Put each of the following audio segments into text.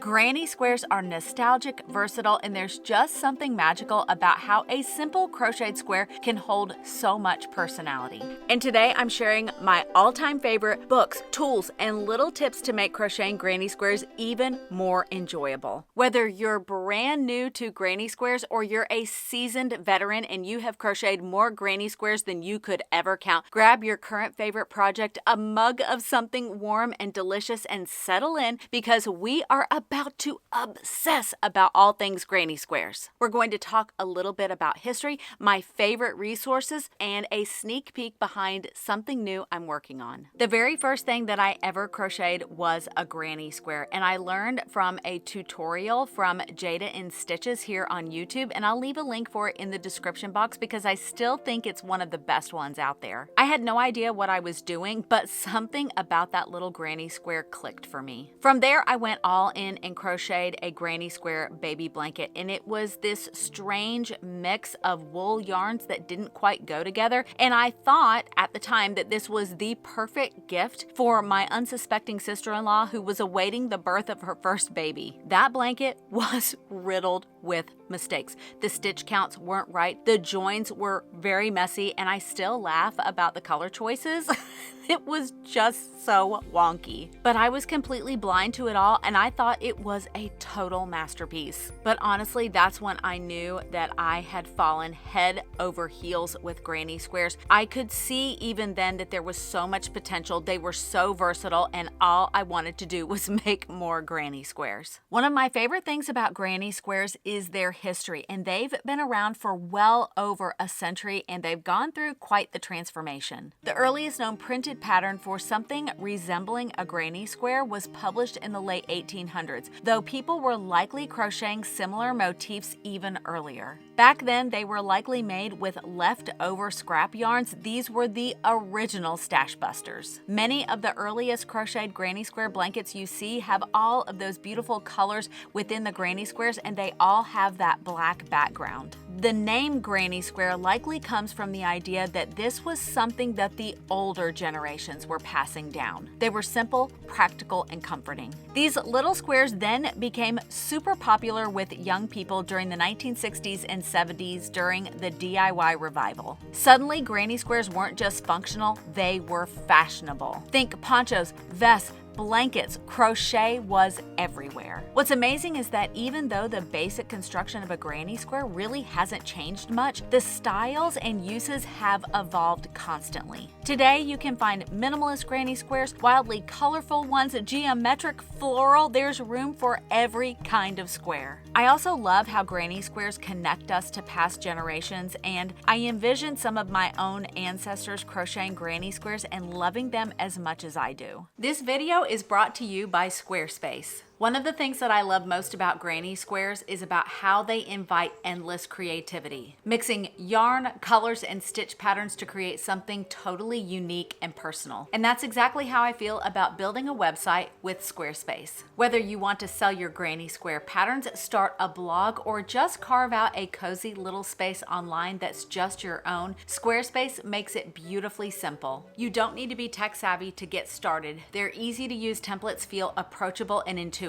Granny squares are nostalgic, versatile, and there's just something magical about how a simple crocheted square can hold so much personality. And today I'm sharing my all-time favorite books, tools, and little tips to make crocheting granny squares even more enjoyable. Whether you're brand new to granny squares or you're a seasoned veteran and you have crocheted more granny squares than you could ever count, grab your current favorite project, a mug of something warm and delicious, and settle in because we are about to obsess about all things granny squares. We're going to talk a little bit about history, my favorite resources, and a sneak peek behind something new I'm working on. The very first thing that I ever crocheted was a granny square, and I learned from a tutorial from Jada in Stitches here on YouTube, and I'll leave a link for it in the description box because I still think it's one of the best ones out there. I had no idea what I was doing, but something about that little granny square clicked for me. From there, I went all in and crocheted a granny square baby blanket, and it was this strange mix of wool yarns that didn't quite go together, and I thought at the time that this was the perfect gift for my unsuspecting sister-in-law who was awaiting the birth of her first baby. That blanket was riddled with mistakes. The stitch counts weren't right, the joins were very messy, and I still laugh about the color choices. It was just so wonky. But I was completely blind to it all, and I thought it was a total masterpiece. But honestly, that's when I knew that I had fallen head over heels with granny squares. I could see even then that there was so much potential. They were so versatile, and all I wanted to do was make more granny squares. One of my favorite things about granny squares is their history, and they've been around for well over a century, and they've gone through quite the transformation. The earliest known printed pattern for something resembling a granny square was published in the late 1800s, though people were likely crocheting similar motifs even earlier. Back then, they were likely made with leftover scrap yarns. These were the original stash busters. Many of the earliest crocheted granny square blankets you see have all of those beautiful colors within the granny squares, and they all have that black background. The name granny square likely comes from the idea that this was something that the older generations were passing down. They were simple, practical, and comforting. These little squares then became super popular with young people during the 1960s and 70s during the DIY revival. Suddenly, granny squares weren't just functional, they were fashionable. Think ponchos, vests, blankets. Crochet was everywhere. What's amazing is that even though the basic construction of a granny square really hasn't changed much, the styles and uses have evolved constantly. Today, you can find minimalist granny squares, wildly colorful ones, geometric, floral. There's room for every kind of square. I also love how granny squares connect us to past generations, and I envision some of my own ancestors crocheting granny squares and loving them as much as I do. This video is brought to you by Squarespace. One of the things that I love most about granny squares is about how they invite endless creativity, mixing yarn, colors, and stitch patterns to create something totally unique and personal. And that's exactly how I feel about building a website with Squarespace. Whether you want to sell your granny square patterns, start a blog, or just carve out a cozy little space online that's just your own, Squarespace makes it beautifully simple. You don't need to be tech savvy to get started. Their easy to use templates feel approachable and intuitive.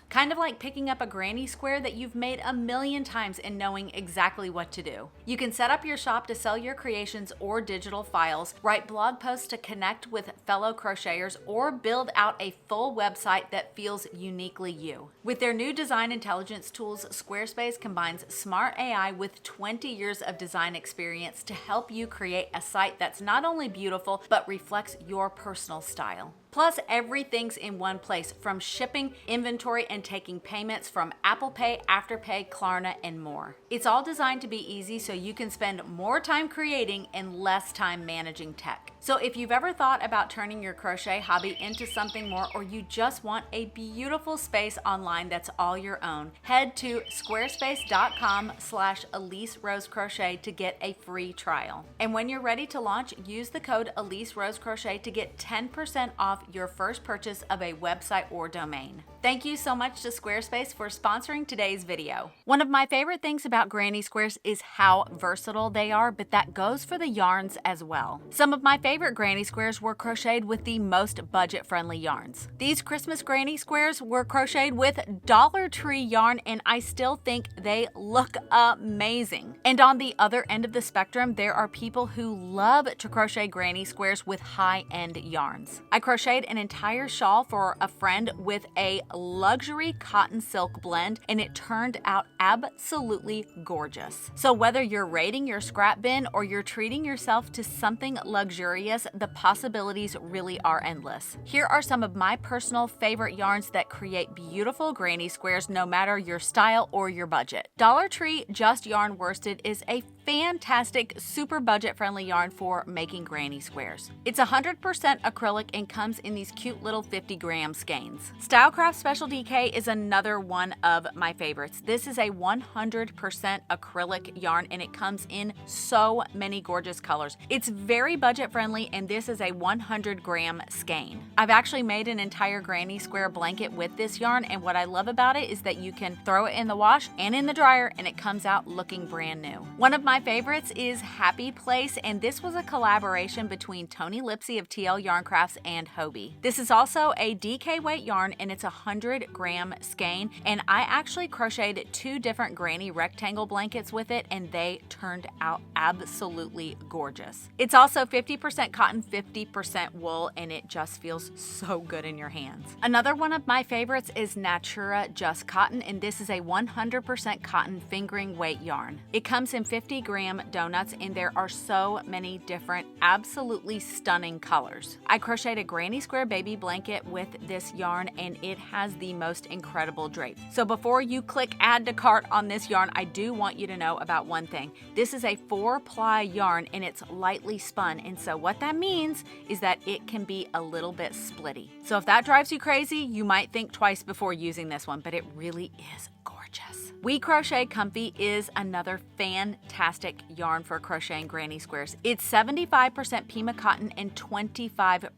Kind of like picking up a granny square that you've made a million times and knowing exactly what to do. You can set up your shop to sell your creations or digital files, write blog posts to connect with fellow crocheters, or build out a full website that feels uniquely you. With their new design intelligence tools, Squarespace combines smart AI with 20 years of design experience to help you create a site that's not only beautiful, but reflects your personal style. Plus, everything's in one place, from shipping, inventory, and taking payments from Apple Pay, Afterpay, Klarna, and more. It's all designed to be easy so you can spend more time creating and less time managing tech. So if you've ever thought about turning your crochet hobby into something more, or you just want a beautiful space online that's all your own, head to squarespace.com/Elise Rose Crochet to get a free trial. And when you're ready to launch, use the code Elise Rose Crochet to get 10% off your first purchase of a website or domain. Thank you so much to Squarespace for sponsoring today's video. One of my favorite things about granny squares is how versatile they are, but that goes for the yarns as well. Some of my favorite granny squares were crocheted with the most budget-friendly yarns. These Christmas granny squares were crocheted with Dollar Tree yarn, and I still think they look amazing. And on the other end of the spectrum, there are people who love to crochet granny squares with high-end yarns. I crocheted an entire shawl for a friend with a luxury cotton silk blend, and it turned out absolutely gorgeous. So whether you're raiding your scrap bin or you're treating yourself to something luxurious, the possibilities really are endless. Here are some of my personal favorite yarns that create beautiful granny squares no matter your style or your budget. Dollar Tree Just Yarn Worsted is a fantastic, super budget-friendly yarn for making granny squares. It's 100% acrylic and comes in these cute little 50-gram skeins. Stylecraft Special DK is another one of my favorites. This is a 100% acrylic yarn, and it comes in so many gorgeous colors. It's very budget-friendly, and this is a 100-gram skein. I've actually made an entire granny square blanket with this yarn, and what I love about it is that you can throw it in the wash and in the dryer, and it comes out looking brand new. One of my favorites is Happy Place, and this was a collaboration between Tony Lipsy of TL Yarn Crafts and Hobie. This is also a DK weight yarn, and it's a 100-gram skein, and I actually crocheted 2 different granny rectangle blankets with it, and they turned out absolutely gorgeous. It's also 50% cotton, 50% wool, and it just feels so good in your hands. Another one of my favorites is Natura Just Cotton, and this is a 100% cotton fingering weight yarn. It comes in 50-gram donuts, and there are so many different, absolutely stunning colors. I crocheted a granny square baby blanket with this yarn, and it has the most incredible drape. So before you click add to cart on this yarn, I do want you to know about one thing. This is a 4-ply yarn, and it's lightly spun, and so what that means is that it can be a little bit splitty. So if that drives you crazy, you might think twice before using this one, but it really is gorgeous. We Crochet Comfy is another fantastic yarn for crocheting granny squares. It's 75% Pima cotton and 25%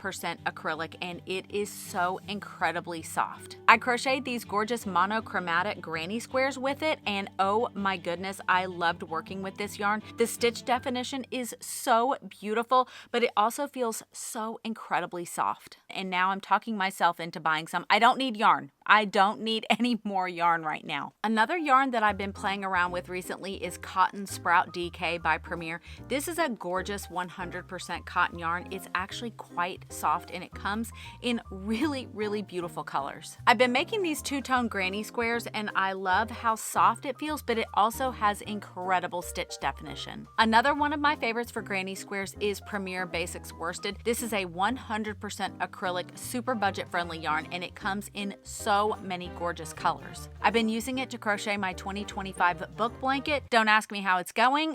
acrylic, and it is so incredibly soft. I crocheted these gorgeous monochromatic granny squares with it, and oh my goodness, I loved working with this yarn. The stitch definition is so beautiful, but it also feels so incredibly soft. And now I'm talking myself into buying some. I don't need yarn. I don't need any more yarn right now. Another yarn that I've been playing around with recently is Cotton Sprout DK by Premier. This is a gorgeous 100% cotton yarn. It's actually quite soft, and it comes in really, really beautiful colors. I've been making these 2-tone granny squares, and I love how soft it feels, but it also has incredible stitch definition. Another one of my favorites for granny squares is Premier Basics Worsted. This is a 100% acrylic, super budget-friendly yarn, and it comes in so many gorgeous colors. I've been using it to crochet my 2025 book blanket. Don't ask me how it's going.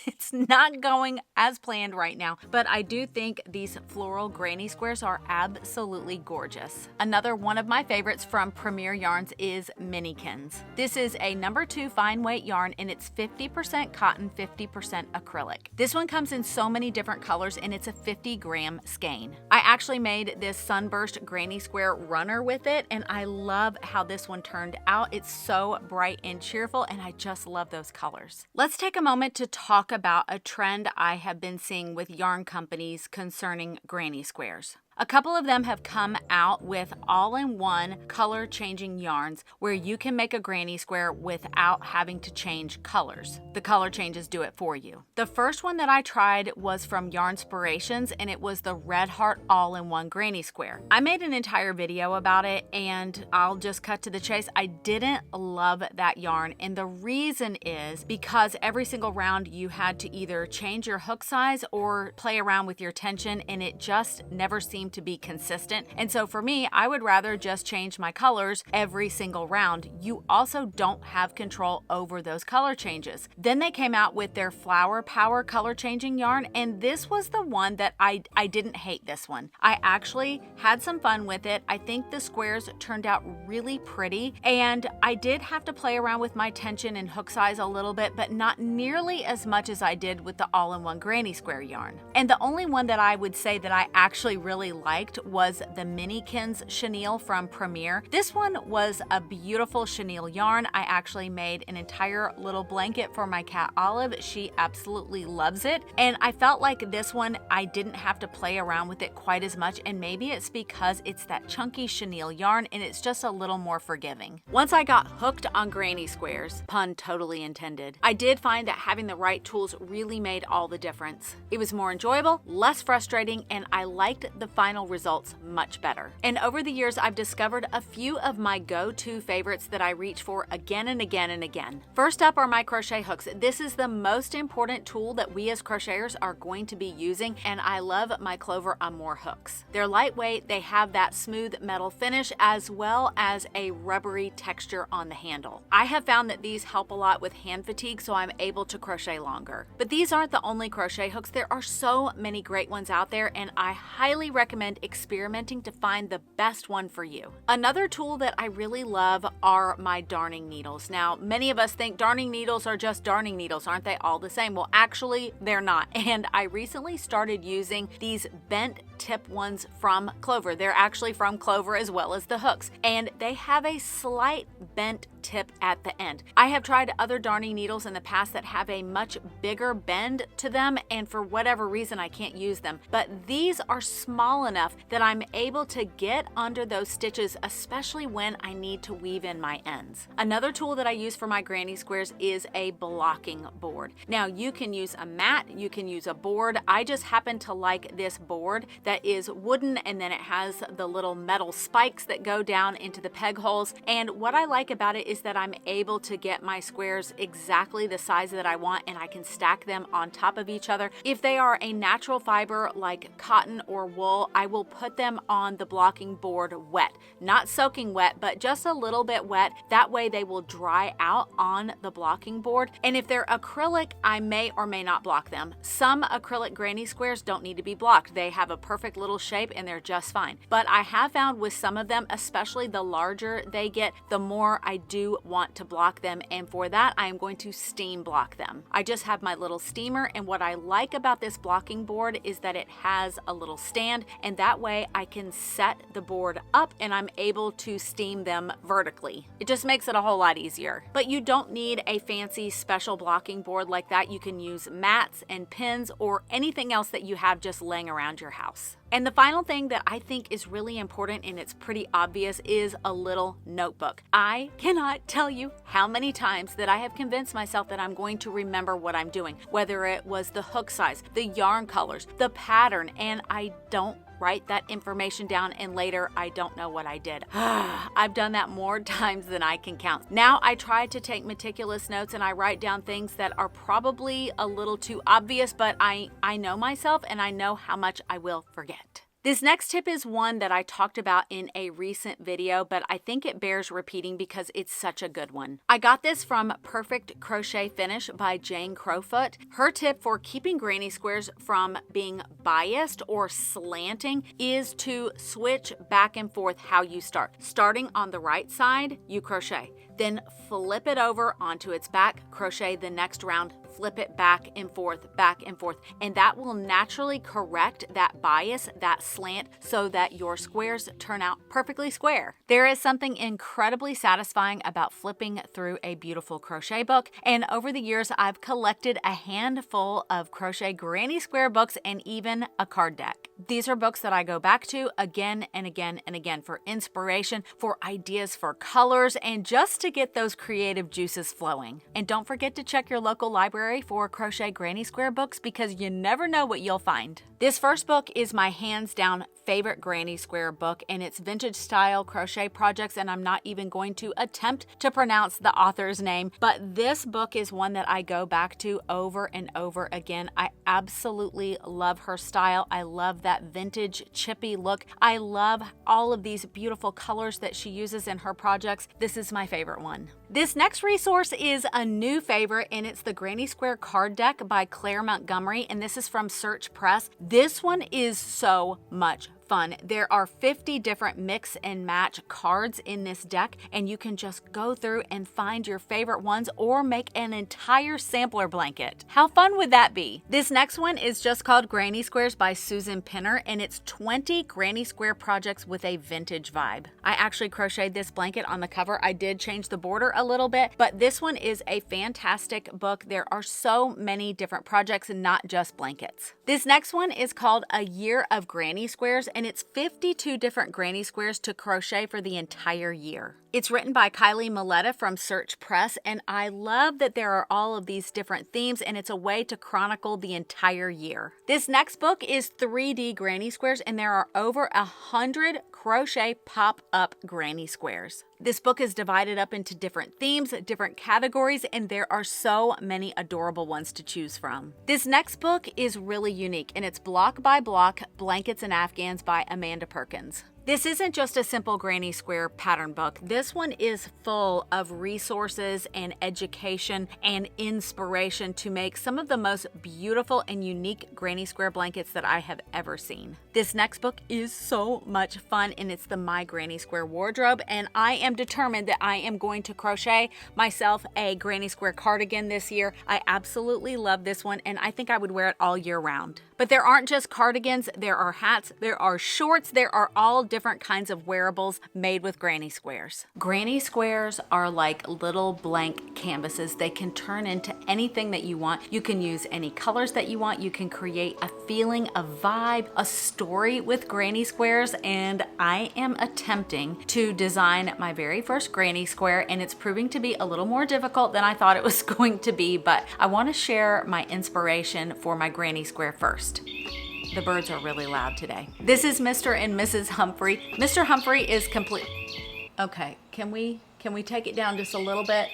It's not going as planned right now, but I do think these floral granny squares are absolutely gorgeous. Another one of my favorites from Premier Yarns is Minikins. This is a number 2 fine weight yarn, and it's 50% cotton, 50% acrylic. This one comes in so many different colors, and it's a 50-gram skein. I actually made this sunburst granny square runner with it, and I love how this one turned out. It's so bright and cheerful, and I just love those colors. Let's take a moment to talk about a trend I have been seeing with yarn companies concerning granny squares. A couple of them have come out with all-in-one color-changing yarns where you can make a granny square without having to change colors. The color changes do it for you. The first one that I tried was from Yarnspirations, and it was the Red Heart all-in-one granny square. I made an entire video about it, and I'll just cut to the chase. I didn't love that yarn, and the reason is because every single round you had to either change your hook size or play around with your tension, and it just never seemed to be consistent. And so for me, I would rather just change my colors every single round. You also don't have control over those color changes. Then they came out with their Flower Power color changing yarn, and this was the one that I didn't hate this one. I actually had some fun with it. I think the squares turned out really pretty, and I did have to play around with my tension and hook size a little bit, but not nearly as much as I did with the all-in-one granny square yarn. And the only one that I would say that I actually really liked was the Minikins chenille from Premier. This one was a beautiful chenille yarn. I actually made an entire little blanket for my cat Olive. She absolutely loves it. And I felt like this one, I didn't have to play around with it quite as much. And maybe it's because it's that chunky chenille yarn and it's just a little more forgiving. Once I got hooked on granny squares, pun totally intended, I did find that having the right tools really made all the difference. It was more enjoyable, less frustrating, and I liked the final results much better. And over the years, I've discovered a few of my go-to favorites that I reach for again and again and again. First up are my crochet hooks. This is the most important tool that we as crocheters are going to be using, and I love my Clover Amour hooks. They're lightweight, they have that smooth metal finish as well as a rubbery texture on the handle. I have found that these help a lot with hand fatigue, so I'm able to crochet longer. But these aren't the only crochet hooks. There are so many great ones out there, and I highly recommend experimenting to find the best one for you. Another tool that I really love are my darning needles. Now, many of us think darning needles are just darning needles. Aren't they all the same? Well, actually, they're not. And I recently started using these bent tip ones from Clover. They're actually from Clover as well as the hooks, and they have a slight bent tip at the end. I have tried other darning needles in the past that have a much bigger bend to them, and for whatever reason I can't use them, but these are small enough that I'm able to get under those stitches, especially when I need to weave in my ends. Another tool that I use for my granny squares is a blocking board. Now, you can use a mat, you can use a board. I just happen to like this board that is wooden, and then it has the little metal spikes that go down into the peg holes. And what I like about it is that I'm able to get my squares exactly the size that I want, and I can stack them on top of each other. If they are a natural fiber like cotton or wool, I will put them on the blocking board wet. Not soaking wet, but just a little bit wet. That way they will dry out on the blocking board. And if they're acrylic, I may or may not block them. Some acrylic granny squares don't need to be blocked. They have a perfect little shape and they're just fine. But I have found with some of them, especially the larger they get, the more I do want to block them. And for that, I am going to steam block them. I just have my little steamer, and what I like about this blocking board is that it has a little stand, and that way I can set the board up and I'm able to steam them vertically. It just makes it a whole lot easier. But you don't need a fancy special blocking board like that. You can use mats and pins or anything else that you have just laying around your house. And the final thing that I think is really important, and it's pretty obvious, is a little notebook. I cannot tell you how many times that I have convinced myself that I'm going to remember what I'm doing, whether it was the hook size, the yarn colors, the pattern, and I don't write that information down, and later I don't know what I did. I've done that more times than I can count. Now I try to take meticulous notes and I write down things that are probably a little too obvious, but I know myself and I know how much I will forget. This next tip is one that I talked about in a recent video, but I think it bears repeating because it's such a good one. I got this from Perfect Crochet Finish by Jane Crowfoot. Her tip for keeping granny squares from being biased or slanting is to switch back and forth how you start. Starting on the right side, you crochet. Then flip it over onto its back, crochet the next round, flip it back and forth, and that will naturally correct that bias, that slant, so that your squares turn out perfectly square. There is something incredibly satisfying about flipping through a beautiful crochet book, and over the years I've collected a handful of crochet granny square books and even a card deck. These are books that I go back to again and again and again for inspiration, for ideas for colors, and just to get those creative juices flowing. And don't forget to check your local library for crochet granny square books, because you never know what you'll find. This first book is my hands down favorite granny square book, and it's vintage style crochet projects, and I'm not even going to attempt to pronounce the author's name, but this book is one that I go back to over and over again. I absolutely love her style. I love that vintage chippy look. I love all of these beautiful colors that she uses in her projects. This is my favorite one. This next resource is a new favorite, and it's the Granny Square Card Deck by Claire Montgomery, and this is from Search Press. This one is so much fun. There are 50 different mix and match cards in this deck, and you can just go through and find your favorite ones or make an entire sampler blanket. How fun would that be? This next one is just called Granny Squares by Susan Pinner, and it's 20 granny square projects with a vintage vibe. I actually crocheted this blanket on the cover. I did change the border a little bit, but this one is a fantastic book. There are so many different projects and not just blankets. This next one is called A Year of Granny Squares, and it's 52 different granny squares to crochet for the entire year. It's written by Kylie Milletta from Search Press, and I love that there are all of these different themes, and it's a way to chronicle the entire year. This next book is 3D granny squares, and there are over 100 crochet pop-up granny squares. This book is divided up into different themes, different categories, and there are so many adorable ones to choose from. This next book is really unique, and it's Block by Block, Blankets and Afghans by Amanda Perkins. This isn't just a simple granny square pattern book. This one is full of resources and education and inspiration to make some of the most beautiful and unique granny square blankets that I have ever seen. This next book is so much fun, and it's the My Granny Square Wardrobe, and I am determined that I am going to crochet myself a granny square cardigan this year. I absolutely love this one, and I think I would wear it all year round. But there aren't just cardigans, there are hats, there are shorts, there are all different kinds of wearables made with granny squares. Granny squares are like little blank canvases. They can turn into anything that you want. You can use any colors that you want. You can create a feeling, a vibe, a story with granny squares, and I am attempting to design my very first granny square, and it's proving to be a little more difficult than I thought it was going to be, but I want to share my inspiration for my granny square first. The birds are really loud today. This is Mr. and Mrs. Humphrey. Mr. Humphrey is complete. Okay, can we take it down just a little bit?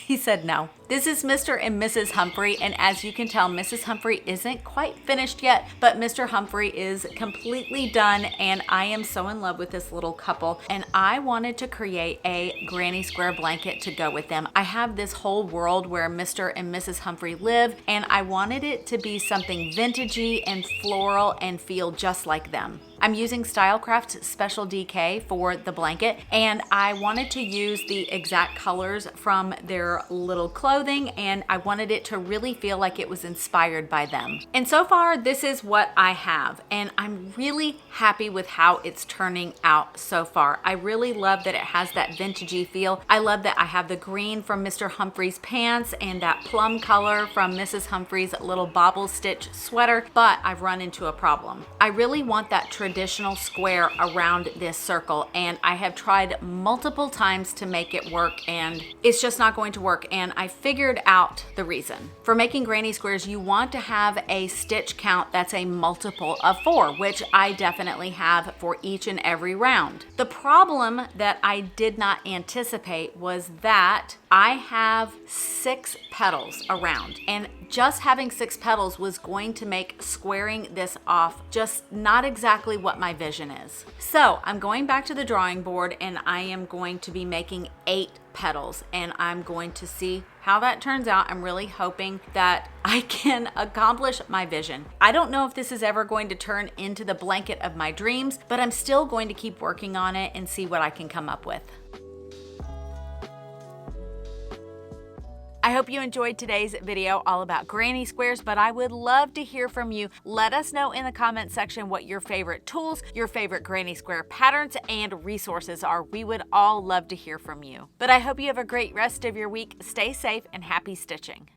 He said no. This is Mr. and Mrs. Humphrey, and as you can tell, Mrs. Humphrey isn't quite finished yet, but Mr. Humphrey is completely done, and I am so in love with this little couple, and I wanted to create a granny square blanket to go with them. I have this whole world where Mr. and Mrs. Humphrey live, and I wanted it to be something vintagey and floral and feel just like them. I'm using Stylecraft's Special DK for the blanket, and I wanted to use the exact colors from their little clothing, and I wanted it to really feel like it was inspired by them. And so far, this is what I have, and I'm really happy with how it's turning out so far. I really love that it has that vintagey feel. I love that I have the green from Mr. Humphrey's pants and that plum color from Mrs. Humphrey's little bobble stitch sweater, but I've run into a problem. I really want that traditional square around this circle, and I have tried multiple times to make it work, and it's just not going to work, and I figured out the reason. For making granny squares, you want to have a stitch count that's a multiple of 4, which I definitely have for each and every round. The problem that I did not anticipate was that I have 6 petals around, and just having 6 petals was going to make squaring this off just not exactly what my vision is. So I'm going back to the drawing board, and I am going to be making 8 petals, and I'm going to see how that turns out. I'm really hoping that I can accomplish my vision. I don't know if this is ever going to turn into the blanket of my dreams, but I'm still going to keep working on it and see what I can come up with. I hope you enjoyed today's video all about granny squares, but I would love to hear from you. Let us know in the comment section what your favorite tools, your favorite granny square patterns, and resources are. We would all love to hear from you. But I hope you have a great rest of your week. Stay safe and happy stitching.